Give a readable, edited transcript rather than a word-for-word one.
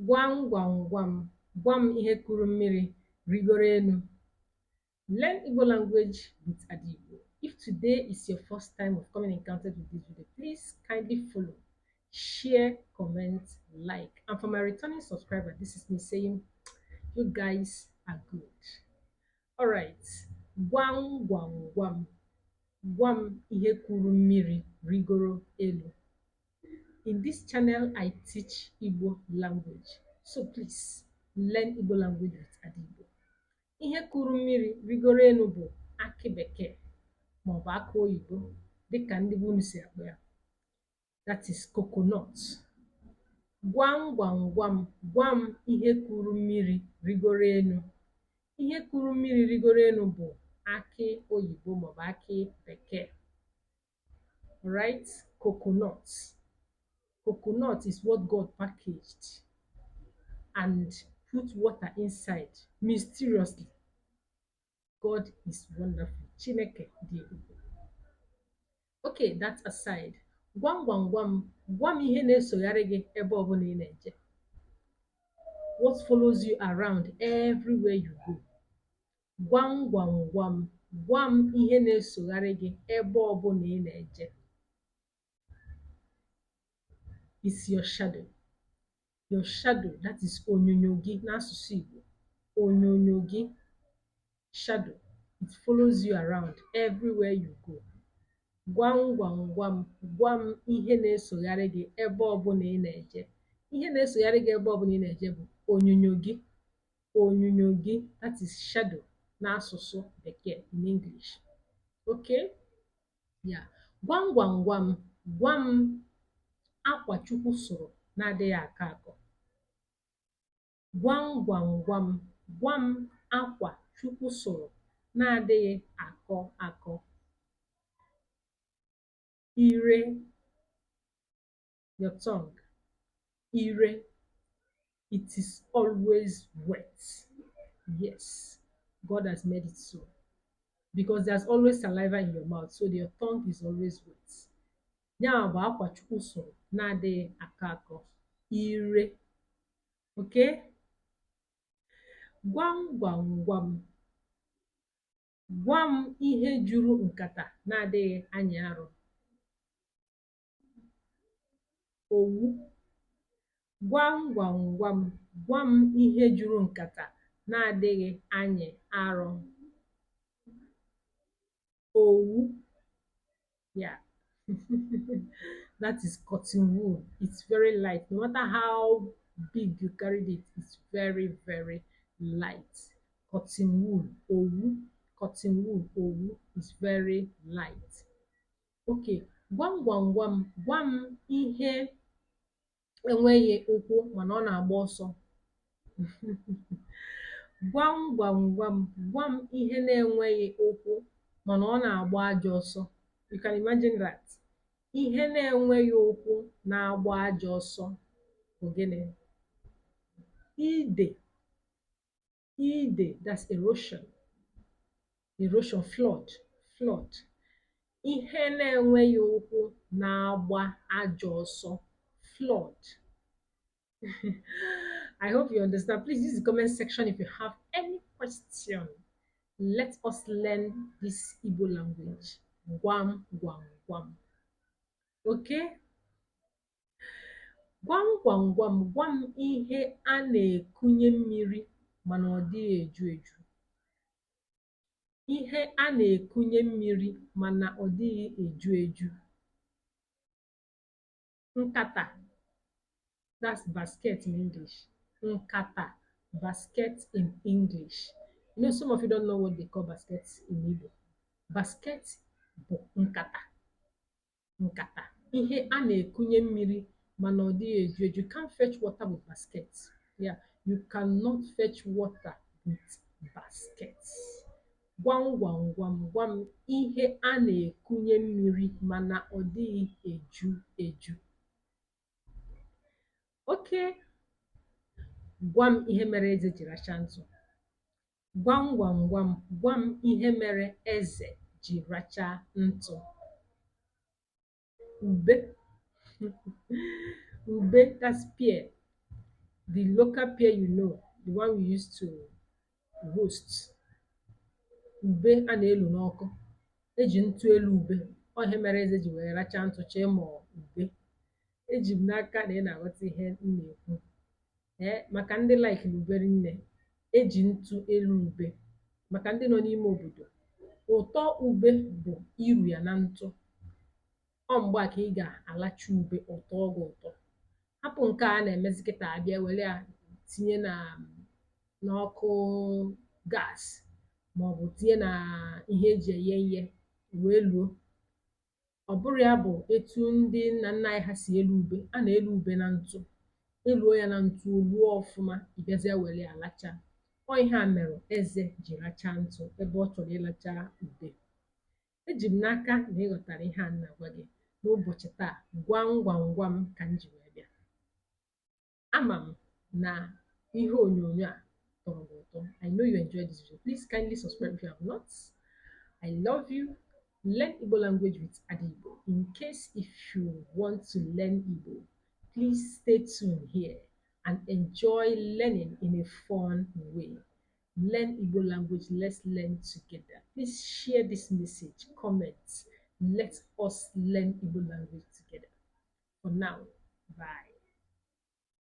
Gwam gwam gwam, gwam ihe kuru mmiri rigoro enu. Learn Igbo language with Adigbo. If today is your first time of coming in contact with this video, please kindly follow, share, comment, like. And for my returning subscriber, this is me saying you guys are good. Alright, gwam gwam gwam, gwam ihe kuru mmiri rigoro elu. In this channel, I teach Igbo language. So please, learn Igbo language with Adigbo. Ihe kuru mmiri rigoro enu bụ akị bekee maọbụ akị oyibo dịka ndị bunu si akpọ ya. That is coconut. Gwam gwam gwam, gwam ihe kuru mmiri rigoro enu. Ihe kuru mmiri rigoro enu bụ akị oyibo maọbụ akị bekee. Right? Coconut. Coconut is what God packaged and put water inside mysteriously. God is wonderful. Chineke dị ebube. Okay, that aside. Gwam gwam gwam, gwam ihe na-esogharị gị ebe ọbụla ị na-eje. What follows you around everywhere you go. Gwam gwam gwam, gwam ihe na-esogharị gị ebe ọbụla ị na-eje. It's your shadow. Your shadow, that is onyonyo gị n'asụsụ Igbo. Onyonyo gị, shadow, it follows you around everywhere you go. Gwam gwam gwam, gwam ihe na-esogharị gị ebe ọbụla ị na-eje. Ihe na-esogharị gị ebe ọbụla ị na-eje bụ onyonyo gị. Onyonyo gị, that is shadow n'asụsụ Bekee, in English. Okay? Yeah. Gwam gwam gwam, gwam akwa Chukwu sụrụ na-adịghị akọ akọ. Gwam gwam gwam, gwam akwa Chukwu sụrụ na-adịghị akọ akọ. Ire, your tongue. Ire, it is always wet. Yes, God has made it so. Because there's always saliva in your mouth, so your tongue is always wet. Ya bụ akwa Chukwu sụrụ na-adịghị akọ akọ. Ire. Okay? Gwam gwam gwam, gwam ihe juru nkata na-adịghị anyị arụ. Owu. Gwam gwam gwam, gwam ihe juru nkata na-adịghị anyị arụ. Owu. Yeah. That is cotton wool. It's very light. No matter how big you carried it, it's very, very light. Cotton wool, owu. Cotton wool, owu, is very light. Okay, gwam gwam gwam, gwam ihe enweghị ụkwụ mana ọ na-agba ọsọ. Gwam gwam gwam, gwam ihe na-enweghị ụkwụ mana ọ na-agba ajọ ọsọ. You can imagine that. Ihe na-enweghị ụkwụ na-agba ajọ ọsọ bụ gịnị? Ide. Ide, that's erosion. Erosion, flood. Flood. Ihe na-enweghị ụkwụ na-agba ajọ ọsọ. Flood. I hope you understand. Please use the comment section if you have any question. Let us learn this Igbo language. Gwam gwam gwam. Okay? Gwam gwam gwam, gwam ihe a na-ekunye mmiri mana ọ dịghị eju eju. Ihe a na-ekunye mmiri mana ọ dịghị eju eju. Nkata, that's basket in English. Nkata, basket in English. You know, some of you don't know what they call baskets in Igbo. Basket bụ nkata. Nkata. Ihe a na-ekunye mmiri mana ọ dịghị eju eju. You can't fetch water with baskets. Yeah, you cannot fetch water with baskets. Gwam gwam gwam, gwam ihe a na-ekunye mmiri mana ọ dịghị eju eju. Okay. Gwam ihe mere eze ji racha ntụ. Gwam gwam gwam, gwam ihe mere eze ji racha ntụ. Ube. Ube, that's pear. the local pear, the one we use to roast. Ube a na-elu n'ọkụ, eji ntụ elu ube, ọ ihe mere eze ji wee rachaa ntụ chọọ ịmụ ube. Eji m n'aka na ị na-aghọta ihe m na-ekwu. Maka ndị laikiri ube rinne, eji ntụ elu ube. Maka ndị nọ n'ime obodo, ụtọ ube bụ iru ya na ntụ. Ọ mgbe a ka ị ga-alacha ube ụtọ gị ụtọ. Hapụ nke a na-emezi kịta abịa were ya tinye n'ọkụ gas, maọbụ tinye na ihe eji eghe ihe wee luo. Ọ bụrụ ya bụ etu ndị nna nna anyị ha si elu ube. A na-elu ube na ntụ, eluo ya na ntụ, o luo ọfụma, ị bịazie were ya lachaa. Ọ ihe a mere eze ji rachaa ntụ ebe ọ chọrọ ịlacha ube. Eji m n'aka na ị ghọtara ihe a m na-agwa gị n'ụbọchị taa. Gwam gwam gwam ka m ji wee bịa. Ama m na ihe onyonyo a tọrọ gị ụtọ. I know you enjoyed this video. Please kindly subscribe if you have not. I love you. Learn Igbo language with Adigbo. In case if you want to learn Igbo, please stay tuned here and enjoy learning in a fun way. Learn Igbo language. Let's learn together. Please share this message, comment. Let us learn Igbo language together. For now, bye.